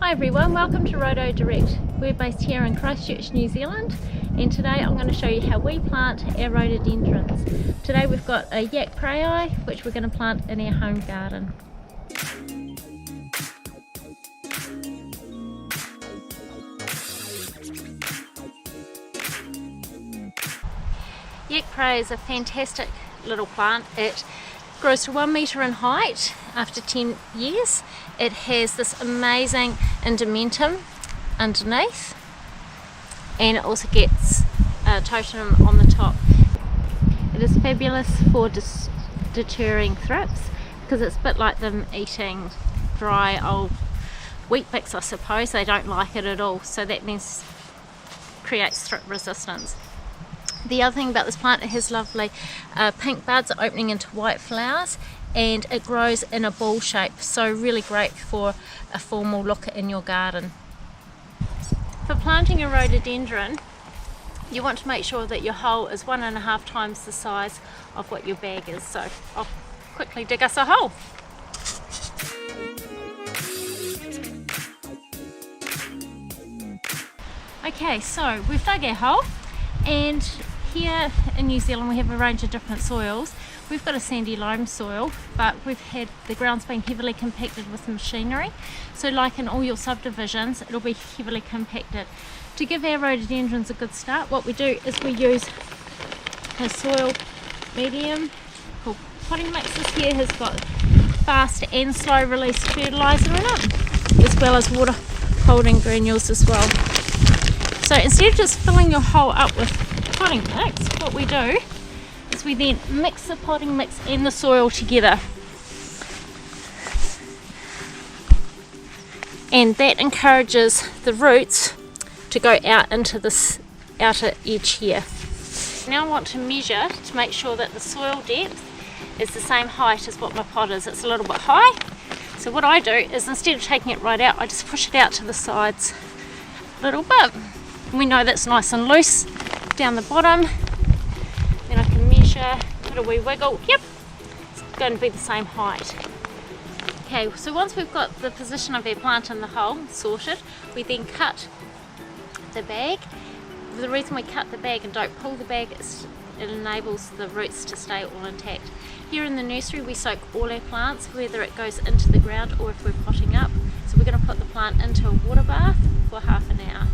Hi everyone, welcome to RhodoDirect. We're based here in Christchurch, New Zealand, and today I'm going to show you how we plant our rhododendrons. Today we've got a yak praei, which we're going to plant in our home garden. Yak praei is a fantastic little plant. It grows to 1 metre in height after 10 years. It has this amazing endomentum underneath, and it also gets a totem on the top. It is fabulous for deterring thrips because it's a bit like them eating dry old wheat bix, I suppose. They don't like it at all, so that means creates thrip resistance. The other thing about this plant, it has lovely pink buds opening into white flowers, and it grows in a ball shape, so really great for a formal look in your garden. For planting a rhododendron, you want to make sure that your hole is 1.5 times the size of what your bag is. So I'll quickly dig us a hole. Okay, so we've dug our hole, and here in New Zealand we have a range of different soils. We've got a sandy loam soil, but we've had the ground's been heavily compacted with machinery. So like in all your subdivisions, it'll be heavily compacted. To give our rhododendrons a good start, what we do is we use a soil medium called potting mix. This here has got fast and slow release fertiliser in it, as well as water holding granules as well. So instead of just filling your hole up with potting mix, what we do is we then mix the potting mix and the soil together, and that encourages the roots to go out into this outer edge here. Now I want to measure to make sure that the soil depth is the same height as what my pot is. It's a little bit high, so what I do is instead of taking it right out, I just push it out to the sides a little bit. We know that's nice and loose down the bottom. Then I can measure, put a wee wiggle. Yep, it's going to be the same height. Okay, so once we've got the position of our plant in the hole sorted, we then cut the bag. The reason we cut the bag and don't pull the bag is it enables the roots to stay all intact. Here in the nursery we soak all our plants, whether it goes into the ground or if we're potting up. So we're going to put the plant into a water bath for half an hour.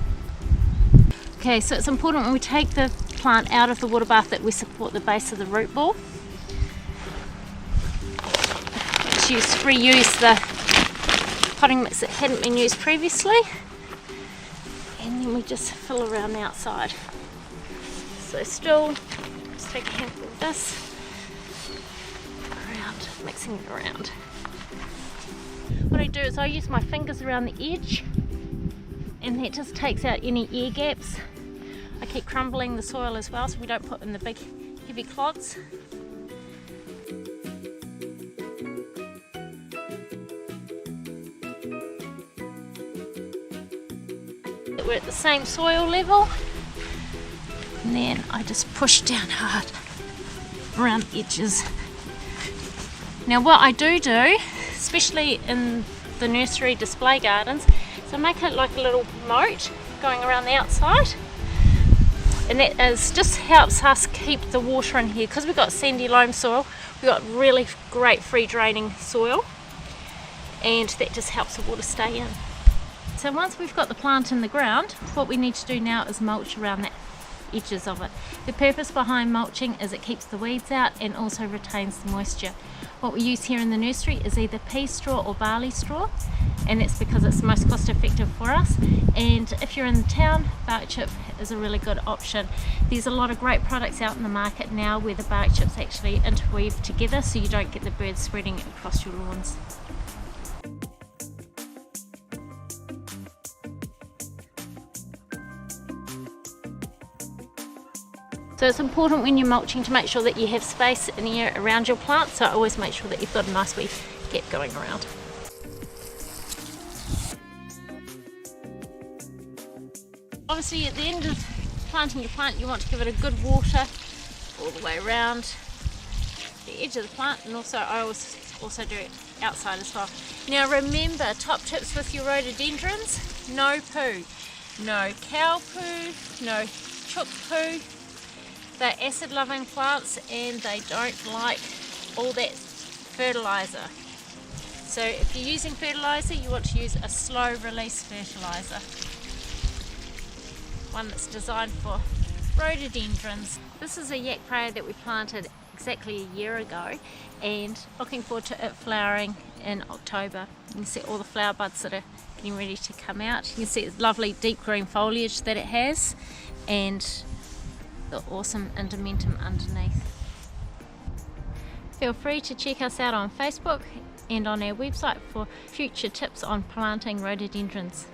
Okay, so it's important when we take the plant out of the water bath that we support the base of the root ball. Just reuse the potting mix that hadn't been used previously, and then we just fill around the outside. So still, just take a handful of this, around, mixing it around. What I do is I use my fingers around the edge, and that just takes out any air gaps. I keep crumbling the soil as well so we don't put in the big heavy clods. We're at the same soil level, and then I just push down hard around the edges. Now what I do, especially in the nursery display gardens, is I make it like a little moat going around the outside, and that just helps us keep the water in here. Because we've got sandy loam soil, we've got really great free draining soil, and that just helps the water stay in. So once we've got the plant in the ground, what we need to do now is mulch around the edges of it. The purpose behind mulching is it keeps the weeds out and also retains the moisture. What we use here in the nursery is either pea straw or barley straw, and that's because it's the most cost effective for us. And if you're in the town, bark chip is a really good option. There's a lot of great products out in the market now where the bark chips actually interweave together so you don't get the birds spreading across your lawns. So it's important when you're mulching to make sure that you have space and air around your plants, so always make sure that you've got a nice wee gap going around. Obviously at the end of planting your plant you want to give it a good water all the way around the edge of the plant, and also I also do it outside as well. Now remember, top tips with your rhododendrons: no poo. No cow poo, no chook poo. They're acid loving plants and they don't like all that fertilizer. So if you're using fertilizer, you want to use a slow release fertilizer. One that's designed for rhododendrons. This is a yak prayer that we planted exactly a year ago, and looking forward to it flowering in October. You can see all the flower buds that are getting ready to come out. You can see the lovely deep green foliage that it has and the awesome endomentum underneath. Feel free to check us out on Facebook and on our website for future tips on planting rhododendrons.